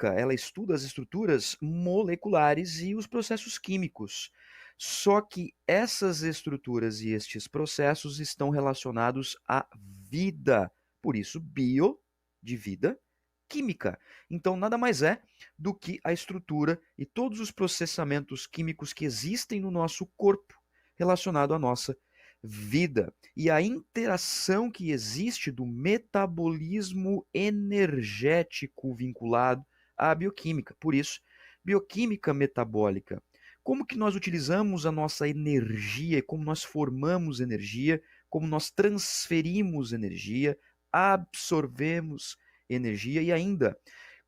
bioquímica, ela estuda as estruturas moleculares e os processos químicos. Só que essas estruturas e estes processos estão relacionados à vida. Por isso, bio de vida, química. Então, nada mais é do que a estrutura e todos os processamentos químicos que existem no nosso corpo relacionado à nossa vida e a interação que existe do metabolismo energético vinculado à bioquímica. Por isso, bioquímica metabólica. Como que nós utilizamos a nossa energia, como nós formamos energia, como nós transferimos energia, absorvemos energia e ainda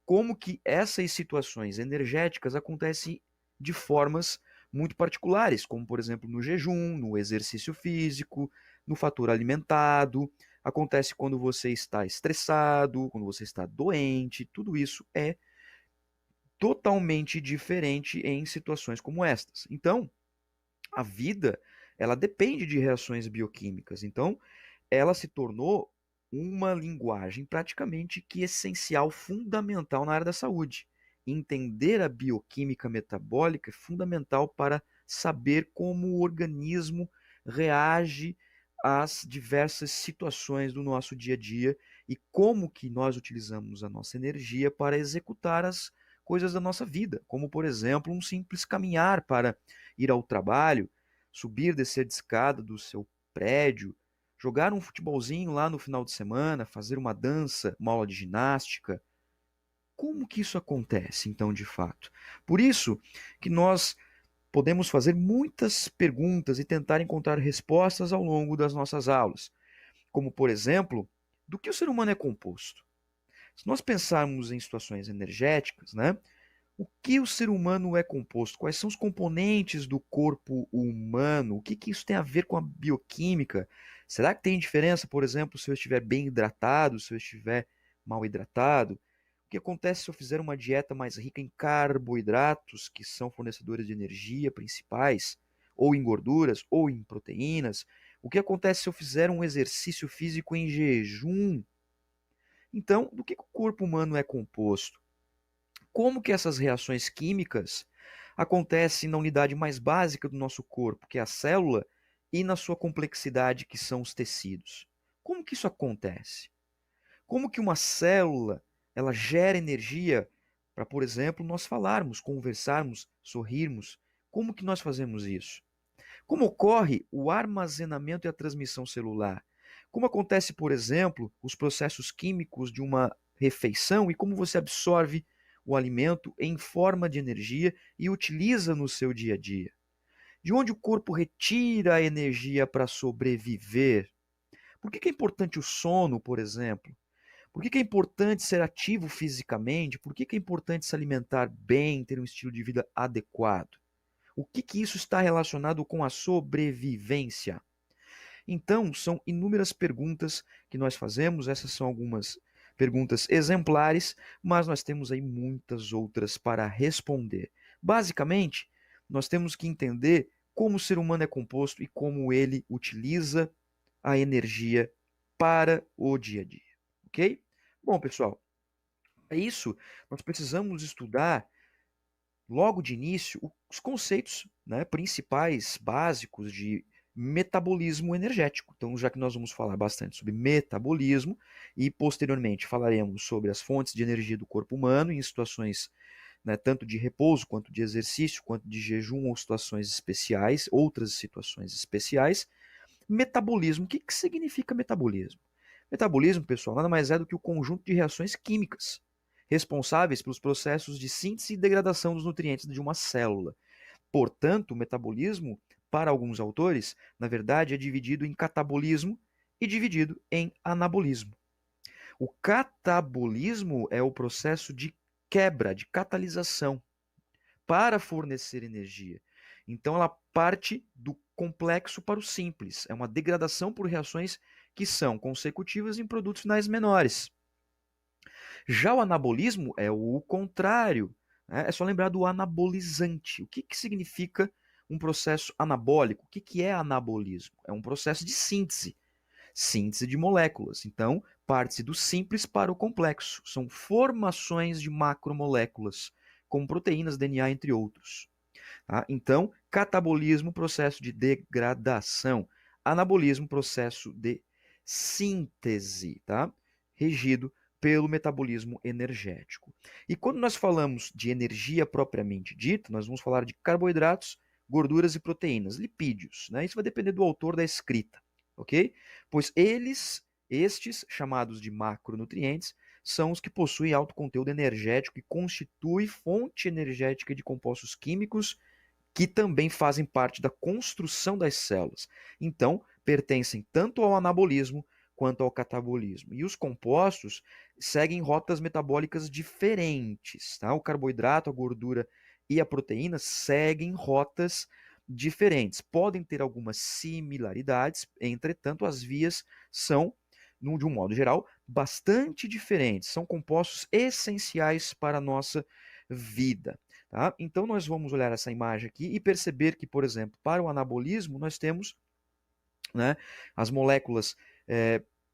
como que essas situações energéticas acontecem de formas muito particulares, como por exemplo no jejum, no exercício físico, no fator alimentado, acontece quando você está estressado, quando você está doente, tudo isso é totalmente diferente em situações como estas. Então, a vida, ela depende de reações bioquímicas. Então, ela se tornou uma linguagem praticamente que essencial, fundamental na área da saúde. Entender a bioquímica metabólica é fundamental para saber como o organismo reage às diversas situações do nosso dia a dia e como que nós utilizamos a nossa energia para executar as coisas da nossa vida, como por exemplo, um simples caminhar para ir ao trabalho, subir, descer de escada do seu prédio, jogar um futebolzinho lá no final de semana, fazer uma dança, uma aula de ginástica. Como que isso acontece, então, de fato? Por isso que nós podemos fazer muitas perguntas e tentar encontrar respostas ao longo das nossas aulas. Como, por exemplo, do que o ser humano é composto? Se nós pensarmos em situações energéticas, né? O que o ser humano é composto? Quais são os componentes do corpo humano? O que, que isso tem a ver com a bioquímica? Será que tem diferença, por exemplo, se eu estiver bem hidratado, se eu estiver mal hidratado? O que acontece se eu fizer uma dieta mais rica em carboidratos, que são fornecedores de energia principais, ou em gorduras, ou em proteínas? O que acontece se eu fizer um exercício físico em jejum? Então, do que o corpo humano é composto? Como que essas reações químicas acontecem na unidade mais básica do nosso corpo, que é a célula, e na sua complexidade, que são os tecidos? Como que isso acontece? Como que uma célula ela gera energia para, por exemplo, nós falarmos, conversarmos, sorrirmos? Como que nós fazemos isso? Como ocorre o armazenamento e a transmissão celular? Como acontece, por exemplo, os processos químicos de uma refeição e como você absorve o alimento em forma de energia e utiliza no seu dia a dia? De onde o corpo retira a energia para sobreviver? Por que é importante o sono, por exemplo? Por que é importante ser ativo fisicamente? Por que é importante se alimentar bem, ter um estilo de vida adequado? O que, que isso está relacionado com a sobrevivência? Então, são inúmeras perguntas que nós fazemos, essas são algumas perguntas exemplares, mas nós temos aí muitas outras para responder. Basicamente, nós temos que entender como o ser humano é composto e como ele utiliza a energia para o dia a dia, ok? Bom, pessoal, é isso. Nós precisamos estudar logo de início os conceitos, né, principais, básicos de metabolismo energético. Então, já que nós vamos falar bastante sobre metabolismo e posteriormente falaremos sobre as fontes de energia do corpo humano em situações, né, tanto de repouso quanto de exercício, quanto de jejum ou situações especiais, outras situações especiais. Metabolismo, o que, que significa metabolismo? Metabolismo, pessoal, nada mais é do que o conjunto de reações químicas responsáveis pelos processos de síntese e degradação dos nutrientes de uma célula. Portanto, o metabolismo, para alguns autores, na verdade é dividido em catabolismo e dividido em anabolismo. O catabolismo é o processo de quebra, de catalisação para fornecer energia. Então ela parte do complexo para o simples. É uma degradação por reações que são consecutivas em produtos finais menores. Já o anabolismo é o contrário. Né? É só lembrar do anabolizante. O que, que significa um processo anabólico? O que, que é anabolismo? É um processo de síntese. síntese de moléculas. Então, parte-se do simples para o complexo. São formações de macromoléculas, como proteínas, DNA, entre outros. Tá? Então, catabolismo, processo de degradação. Anabolismo, processo de síntese, tá? Regido pelo metabolismo energético. E quando nós falamos de energia propriamente dita, nós vamos falar de carboidratos, gorduras e proteínas, lipídios, né? Isso vai depender do autor da escrita, ok? Pois estes, chamados de macronutrientes, são os que possuem alto conteúdo energético e constituem fonte energética de compostos químicos que também fazem parte da construção das células. Então, pertencem tanto ao anabolismo quanto ao catabolismo. E os compostos seguem rotas metabólicas diferentes. Tá? O carboidrato, a gordura e a proteína seguem rotas diferentes. Podem ter algumas similaridades, entretanto, as vias são, de um modo geral, bastante diferentes. São compostos essenciais para a nossa vida. Tá? Então, nós vamos olhar essa imagem aqui e perceber que, por exemplo, para o anabolismo, nós temos, né, as moléculas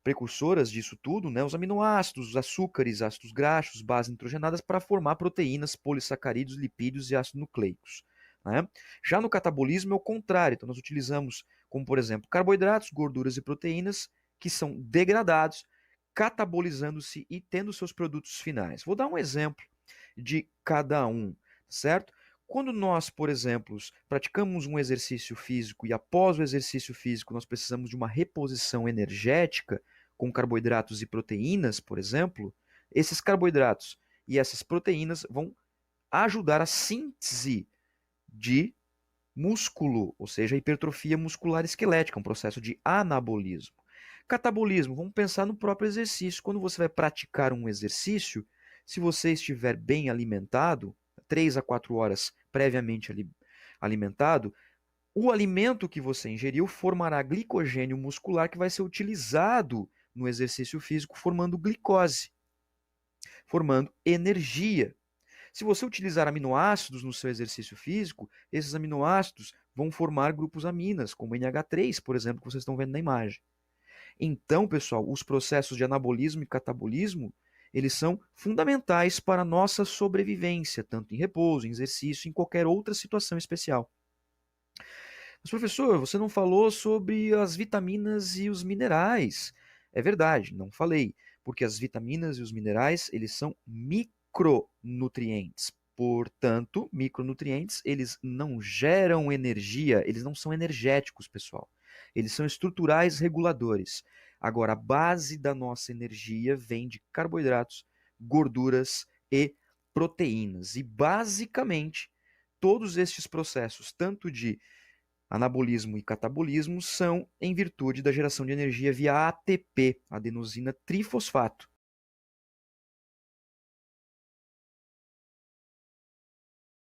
precursoras disso tudo, né, os aminoácidos, os açúcares, ácidos graxos, bases nitrogenadas, para formar proteínas, polissacarídeos, lipídios e ácidos nucleicos. Né? Já no catabolismo é o contrário, então nós utilizamos, como por exemplo, carboidratos, gorduras e proteínas que são degradados, catabolizando-se e tendo seus produtos finais. Vou dar um exemplo de cada um, certo? Quando nós, por exemplo, praticamos um exercício físico e após o exercício físico nós precisamos de uma reposição energética com carboidratos e proteínas, por exemplo, esses carboidratos e essas proteínas vão ajudar a síntese de músculo, ou seja, a hipertrofia muscular esquelética, um processo de anabolismo. Catabolismo, vamos pensar no próprio exercício. Quando você vai praticar um exercício, se você estiver bem alimentado, 3 a 4 horas previamente alimentado, o alimento que você ingeriu formará glicogênio muscular que vai ser utilizado no exercício físico, formando glicose, formando energia. Se você utilizar aminoácidos no seu exercício físico, esses aminoácidos vão formar grupos aminas, como NH3, por exemplo, que vocês estão vendo na imagem. Então, pessoal, os processos de anabolismo e catabolismo, eles são fundamentais para a nossa sobrevivência, tanto em repouso, em exercício, em qualquer outra situação especial. Mas, professor, você não falou sobre as vitaminas e os minerais. É verdade, não falei, porque as vitaminas e os minerais, eles são micronutrientes. Portanto, micronutrientes, eles não geram energia, eles não são energéticos, pessoal. Eles são estruturais reguladores. Agora, a base da nossa energia vem de carboidratos, gorduras e proteínas. E, basicamente, todos estes processos, tanto de anabolismo e catabolismo, são em virtude da geração de energia via ATP, adenosina trifosfato.